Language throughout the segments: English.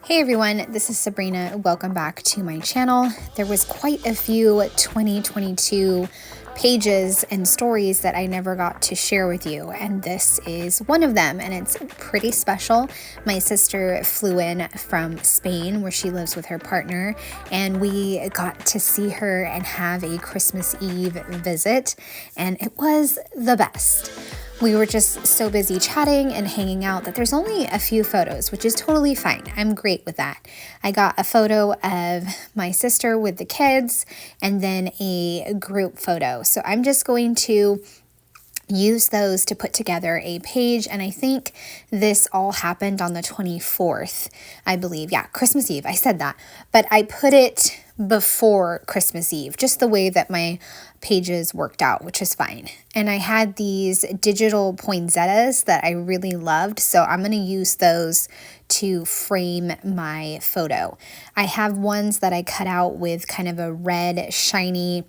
Hey everyone, this is Sabrina. Welcome back to my channel. There was quite a few 2022 pages and stories that I never got to share with you, and this is one of them, and it's pretty special. My sister flew in from Spain, where she lives with her partner, and we got to see her and have a Christmas Eve visit, and it was the best. We were just so busy chatting and hanging out that there's only a few photos, which is totally fine. I'm great with that. I got a photo of my sister with the kids and then a group photo. So I'm just going to use those to put together a page, and I think this all happened on the 24th, I believe. Yeah, Christmas Eve. I said that, but I put it before Christmas Eve, just the way that my pages worked out, which is fine. And I had these digital poinsettias that I really loved, so I'm going to use those to frame my photo. I have ones that I cut out with kind of a red shiny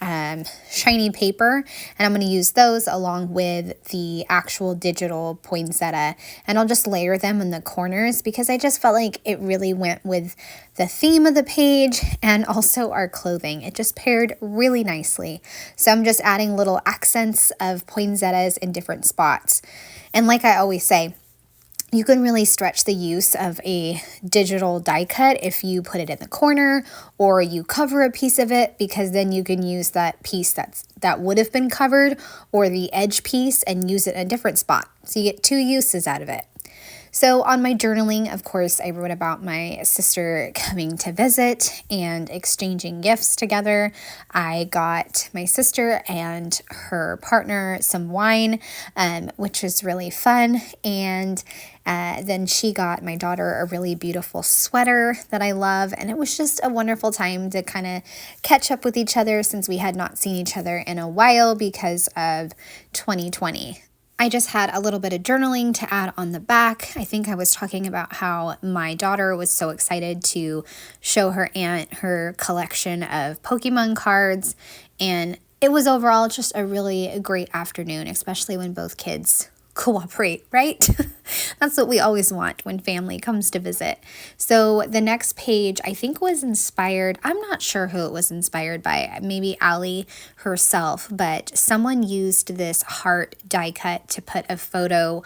paper, and I'm going to use those along with the actual digital poinsettia, and I'll just layer them in the corners because I just felt like it really went with the theme of the page and also our clothing. It just paired really nicely. So I'm just adding little accents of poinsettias in different spots. And like I always say, you can really stretch the use of a digital die cut if you put it in the corner or you cover a piece of it, because then you can use that piece that would have been covered or the edge piece and use it in a different spot. So you get two uses out of it. So on my journaling, of course, I wrote about my sister coming to visit and exchanging gifts together. I got my sister and her partner some wine, which was really fun. And then she got my daughter a really beautiful sweater that I love. And it was just a wonderful time to kind of catch up with each other since we had not seen each other in a while because of 2020. I just had a little bit of journaling to add on the back. I think I was talking about how my daughter was so excited to show her aunt her collection of Pokemon cards, and it was overall just a really great afternoon, especially when both kids cooperate, right? That's what we always want when family comes to visit. So the next page I think was inspired, I'm not sure who it was inspired by, maybe Allie herself, but someone used this heart die cut to put a photo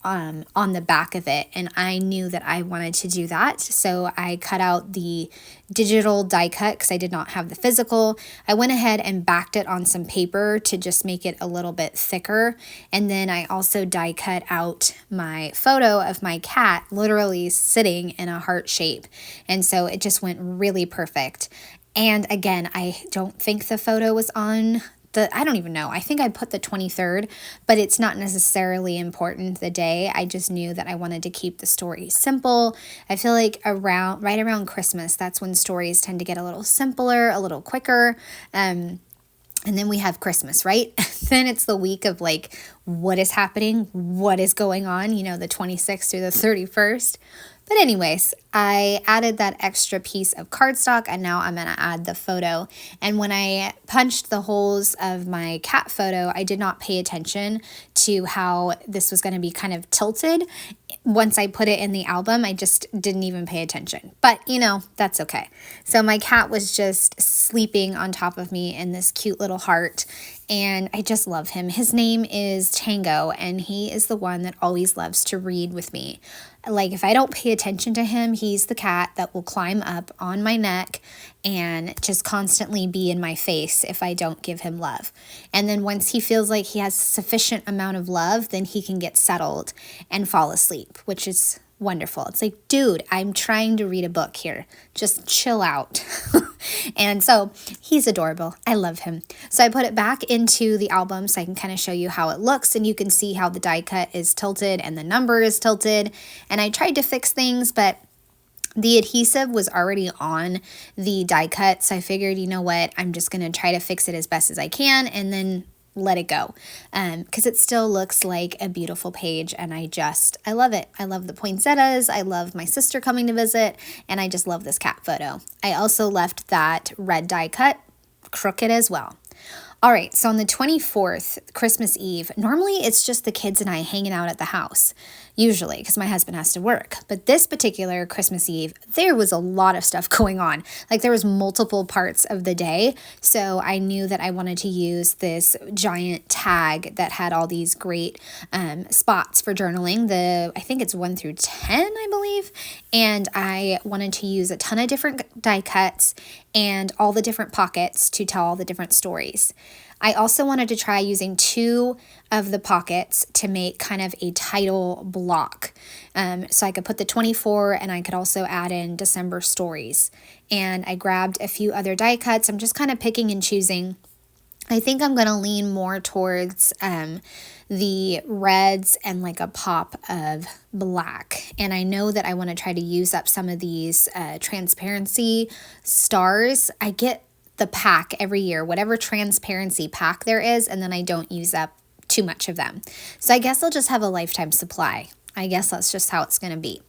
on the back of it, and I knew that I wanted to do that, so I cut out the digital die cut because I did not have the physical. I went ahead and backed it on some paper to just make it a little bit thicker, and then I also die cut out my photo of my cat literally sitting in a heart shape, and so it just went really perfect. And again, I don't think the photo was on I don't even know. I think I put the 23rd, but it's not necessarily important the day. I just knew that I wanted to keep the story simple. I feel like right around Christmas, that's when stories tend to get a little simpler, a little quicker. And then we have Christmas, right? Then it's the week of like, what is happening? What is going on? The 26th through the 31st. But anyways, I added that extra piece of cardstock, and now I'm going to add the photo. And when I punched the holes of my cat photo, I did not pay attention to how this was going to be kind of tilted. Once I put it in the album, I just didn't even pay attention. But, that's okay. So my cat was just sleeping on top of me in this cute little heart, and I just love him. His name is Tango, and he is the one that always loves to read with me. Like, if I don't pay attention to him, he's the cat that will climb up on my neck and just constantly be in my face if I don't give him love. And then once he feels like he has sufficient amount of love, then he can get settled and fall asleep, which is wonderful. It's like, dude, I'm trying to read a book here. Just chill out. And so he's adorable. I love him. So I put it back into the album so I can kind of show you how it looks, and you can see how the die cut is tilted and the number is tilted. And I tried to fix things, but the adhesive was already on the die cut. So I figured, you know what, I'm just going to try to fix it as best as I can and then let it go, because it still looks like a beautiful page, and I love it. I love the poinsettias, I love my sister coming to visit, and I just love this cat photo. I also left that red die cut crooked as well. All right, so on the 24th, Christmas Eve, normally it's just the kids and I hanging out at the house, usually, because my husband has to work. But this particular Christmas Eve, there was a lot of stuff going on. Like there was multiple parts of the day. So I knew that I wanted to use this giant tag that had all these great spots for journaling. I think it's 1 through 10, I believe. And I wanted to use a ton of different die cuts and all the different pockets to tell all the different stories. I also wanted to try using 2 of the pockets to make kind of a title block. So I could put the 24 and I could also add in December stories. And I grabbed a few other die cuts. I'm just kind of picking and choosing. I think I'm going to lean more towards the reds and like a pop of black. And I know that I want to try to use up some of these transparency stars. I get the pack every year, whatever transparency pack there is, and then I don't use up too much of them. So I guess I'll just have a lifetime supply. I guess that's just how it's going to be.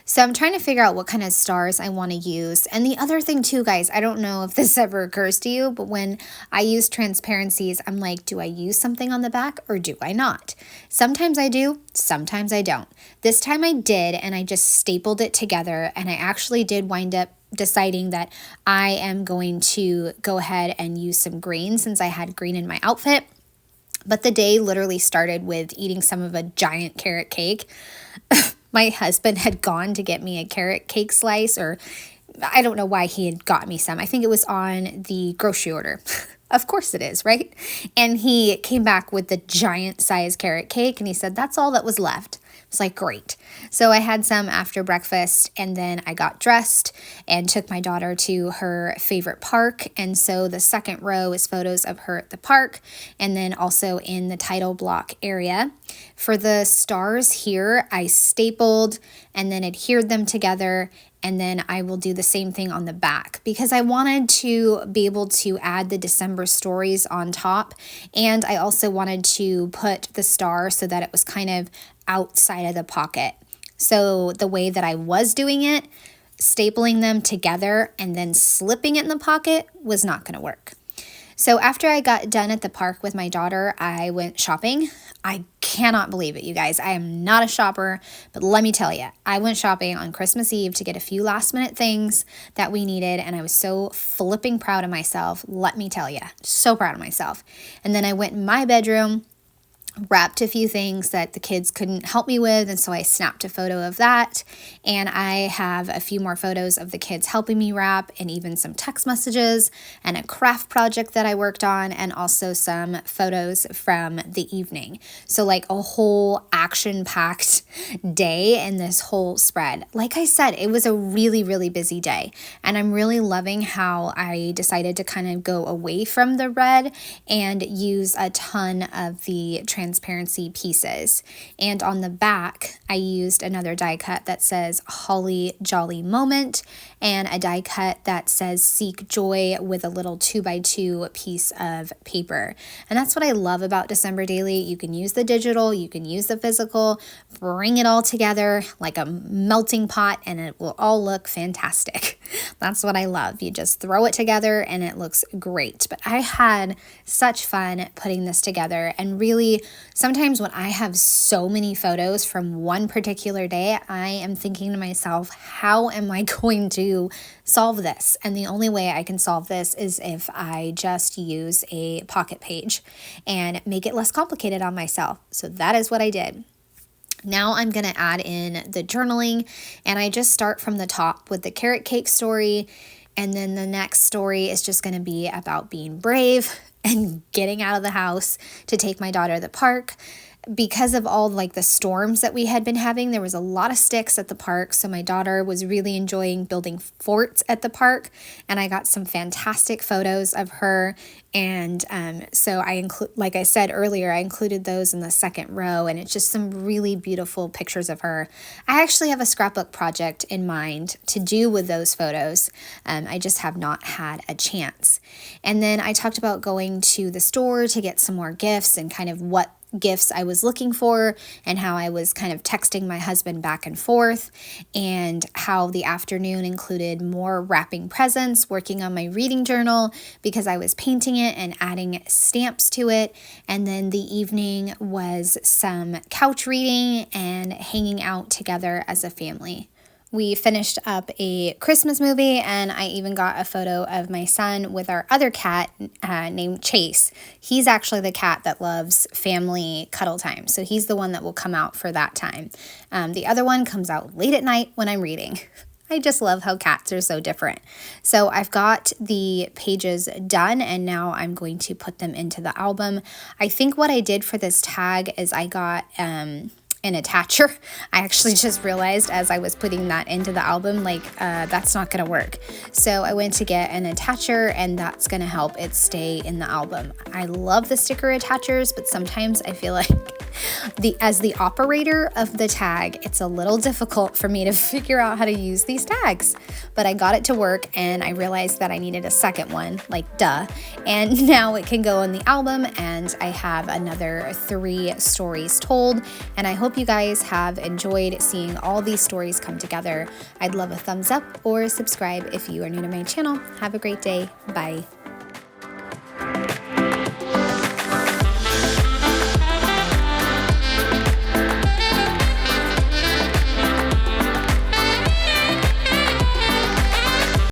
So I'm trying to figure out what kind of stars I want to use. And the other thing too, guys, I don't know if this ever occurs to you, but when I use transparencies, I'm like, do I use something on the back or do I not? Sometimes I do, sometimes I don't. This time I did, and I just stapled it together, and I actually did wind up deciding that I am going to go ahead and use some green since I had green in my outfit. But the day literally started with eating some of a giant carrot cake. My husband had gone to get me a carrot cake slice, or I don't know why he had got me some. I think it was on the grocery order. Of course it is, right? And he came back with the giant size carrot cake and he said, that's all that was left. It's like, great. So I had some after breakfast, and then I got dressed and took my daughter to her favorite park. And so the second row is photos of her at the park, and then also in the title block area. For the stars here, I stapled and then adhered them together. And then I will do the same thing on the back because I wanted to be able to add the December stories on top. And I also wanted to put the star so that it was kind of outside of the pocket. So the way that I was doing it, stapling them together and then slipping it in the pocket was not going to work. So after I got done at the park with my daughter, I went shopping. I cannot believe it, you guys. I am not a shopper, but let me tell you, I went shopping on Christmas Eve to get a few last minute things that we needed, and I was so flipping proud of myself. Let me tell you, so proud of myself. And then I went in my bedroom, wrapped a few things that the kids couldn't help me with, and so I snapped a photo of that. And I have a few more photos of the kids helping me wrap, and even some text messages and a craft project that I worked on, and also some photos from the evening. So like a whole action-packed day in this whole spread. Like I said, it was a really, really busy day, and I'm really loving how I decided to kind of go away from the red and use a ton of the transparency pieces. And on the back, I used another die cut that says Holly Jolly Moment, and a die cut that says Seek Joy with a little 2x2 piece of paper. And that's what I love about December Daily. You can use the digital, you can use the physical, bring it all together like a melting pot, and it will all look fantastic. That's what I love. You just throw it together and it looks great. But I had such fun putting this together, and really sometimes when I have so many photos from one particular day, I am thinking to myself, how am I going to solve this? And the only way I can solve this is if I just use a pocket page and make it less complicated on myself. So that is what I did. Now I'm going to add in the journaling, and I just start from the top with the carrot cake story. And then the next story is just going to be about being brave and getting out of the house to take my daughter to the park. Because of all like the storms that we had been having, there was a lot of sticks at the park. So my daughter was really enjoying building forts at the park, and I got some fantastic photos of her. And so like I said earlier, I included those in the second row, and it's just some really beautiful pictures of her. I actually have a scrapbook project in mind to do with those photos. I just have not had a chance. And then I talked about going to the store to get some more gifts and kind of what gifts I was looking for and how I was kind of texting my husband back and forth, and how the afternoon included more wrapping presents, working on my reading journal because I was painting it and adding stamps to it, and then the evening was some couch reading and hanging out together as a family. We finished up a Christmas movie, and I even got a photo of my son with our other cat named Chase. He's actually the cat that loves family cuddle time, so he's the one that will come out for that time. The other one comes out late at night when I'm reading. I just love how cats are so different. So I've got the pages done, and now I'm going to put them into the album. I think what I did for this tag is I got an attacher. I actually just realized as I was putting that into the album, that's not going to work. So I went to get an attacher, and that's going to help it stay in the album. I love the sticker attachers, but sometimes I feel like as the operator of the tag, it's a little difficult for me to figure out how to use these tags. But I got it to work, and I realized that I needed a second one, duh. And now it can go in the album, and I have another 3 stories told, and I hope you guys have enjoyed seeing all these stories come together. I'd love a thumbs up or subscribe if you are new to my channel. Have a great day. Bye.